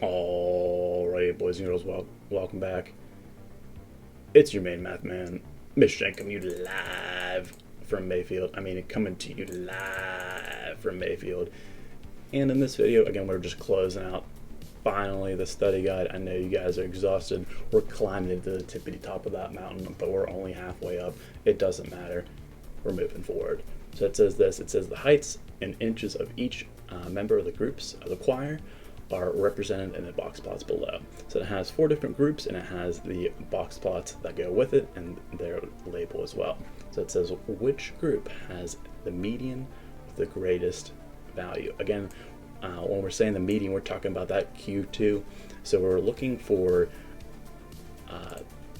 Alright, boys and girls, welcome back. It's your main math man, Mr. Shank, coming to you live from Mayfield. Coming to you live from Mayfield. And in this video, again, we're just closing out finally the study guide. I know you guys are exhausted. We're climbing to the tippity top of that mountain, but we're only halfway up. It doesn't matter. We're moving forward. So it says this. It says the heights in inches of each member of the groups of the choir are represented in the box plots below. So it has 4 different groups, and it has the box plots that go with it and their label as well. So it says which group has the median with the greatest value. Again, when we're saying the median, we're talking about that Q2. So we're looking for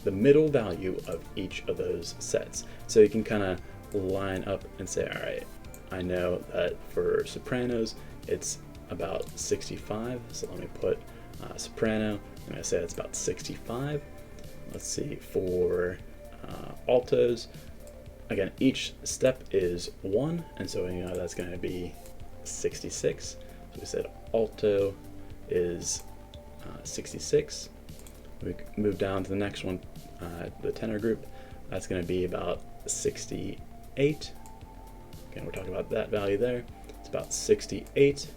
the middle value of each of those sets. So you can kind of line up and say, all right, I know that for sopranos, it's about 65. So let me put soprano. I'm going to say that's about 65. Let's see, for altos, again, each step is 1, and so you know that's going to be 66. So we said alto is 66. We move down to the next one, the tenor group. That's going to be about 68. Again, we're talking about that value there. It's about 68.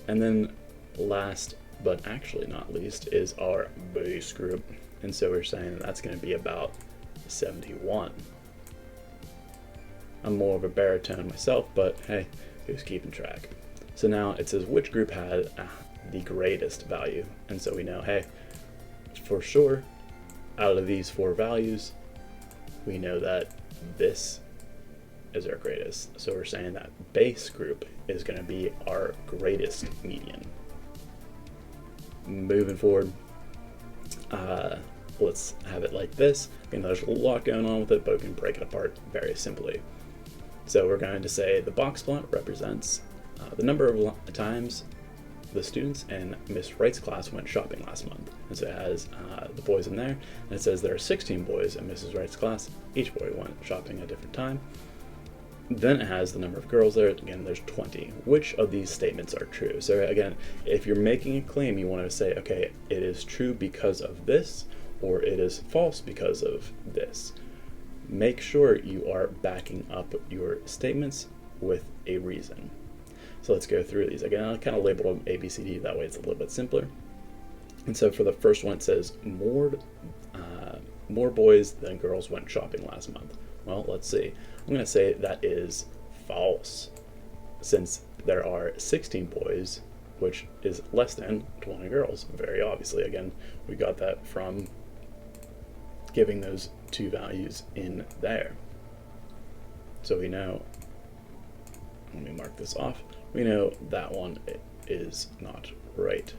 And then last, but actually not least, is our bass group. And so we're saying that's going to be about 71. I'm more of a baritone myself, but hey, who's keeping track? So now it says which group had the greatest value. And so we know, hey, for sure, out of these 4 values, we know that this is our greatest. So we're saying that bass group is going to be our greatest median. Moving forward, let's have it like this. Again, there's a lot going on with it, but we can break it apart very simply. So we're going to say the box plot represents the number of times the students in Miss Wright's class went shopping last month. And so it has the boys in there, and it says there are 16 boys in Mrs. Wright's class. Each boy went shopping at a different time. Then it has the number of girls there. Again, there's 20. Which of these statements are true? So again, if you're making a claim, you want to say, okay, it is true because of this, or it is false because of this. Make sure you are backing up your statements with a reason. So let's go through these. Again, I'll kind of label them A, B, C, D. That way it's a little bit simpler. And so for the first one, it says more boys than girls went shopping last month. Well, let's see. I'm going to say that is false, since there are 16 boys, which is less than 20 girls, very obviously. Again, we got that from giving those 2 values in there. So we know, let me mark this off, we know that one is not right.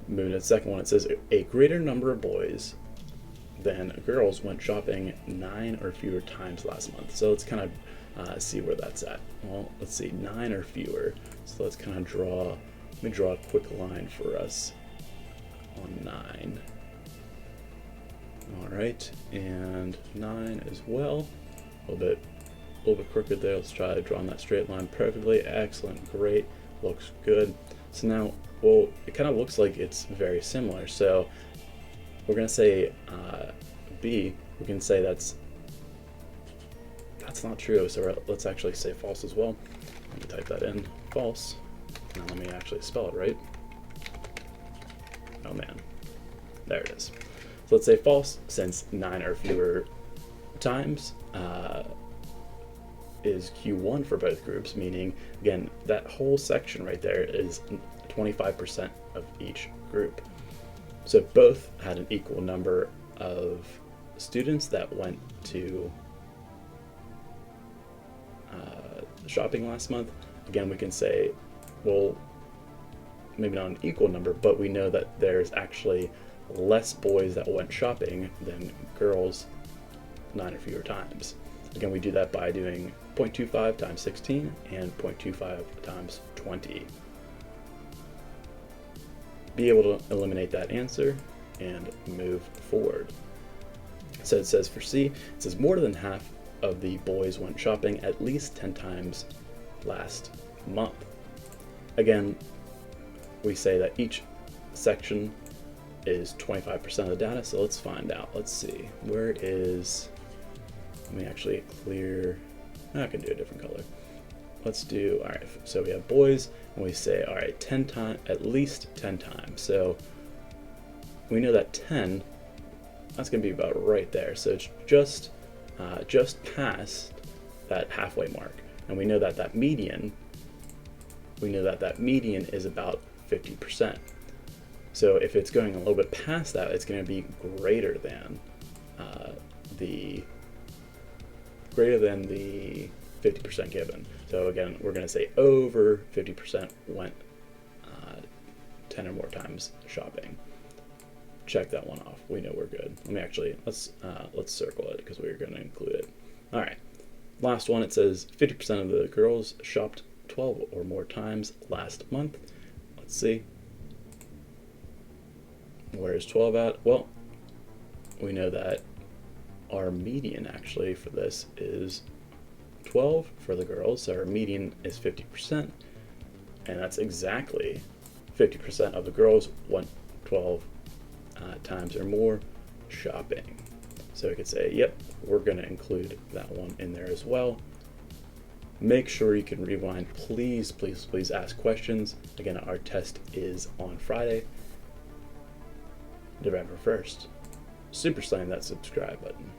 Moving to the second one, it says a greater number of boys than girls went shopping 9 or fewer times last month. So let's kind of see where that's at. Well, let's see, 9 or fewer. So let's kind of let me draw a quick line for us on 9. All right, and 9 as well. A little bit crooked there. Let's try to draw on that straight line perfectly. Excellent, great, looks good. So now, well, it kind of looks like it's very similar. So we're going to say B. We can say that's not true. So let's actually say false as well. Let me type that in, false. And let me actually spell it right. Oh man, there it is. So let's say false, since 9 or fewer times is Q1 for both groups, meaning, again, that whole section right there is 25% of each group. So both had an equal number of students that went to shopping last month. Again, we can say, well, maybe not an equal number, but we know that there's actually less boys that went shopping than girls 9 or fewer times. Again, we do that by doing 0.25 times 16 and 0.25 times 20. Be able to eliminate that answer and move forward. So it says for C, it says more than half of the boys went shopping at least 10 times last month. Again, we say that each section is 25% of the data. So let's find out. Let's see. Where is, let me actually clear, I can do a different color. Let's do, all right, so we have boys, and we say, all right, 10 times, at least 10 times. So we know that 10, that's gonna be about right there. So it's just past that halfway mark. And we know that that median, is about 50%. So if it's going a little bit past that, it's gonna be greater than the 50% given. So again, we're going to say over 50% went 10 or more times shopping. Check that one off. We know we're good. Let me actually, let's circle it because we're going to include it. All right. Last one, it says 50% of the girls shopped 12 or more times last month. Let's see. Where's 12 at? Well, we know that our median actually for this is 12 for the girls, so our median is 50%, and that's exactly 50% of the girls went 12 times or more shopping. So we could say, yep, we're going to include that one in there as well. Make sure you can rewind. Please, please, please ask questions. Again, our test is on Friday, November 1st. Super slam that subscribe button.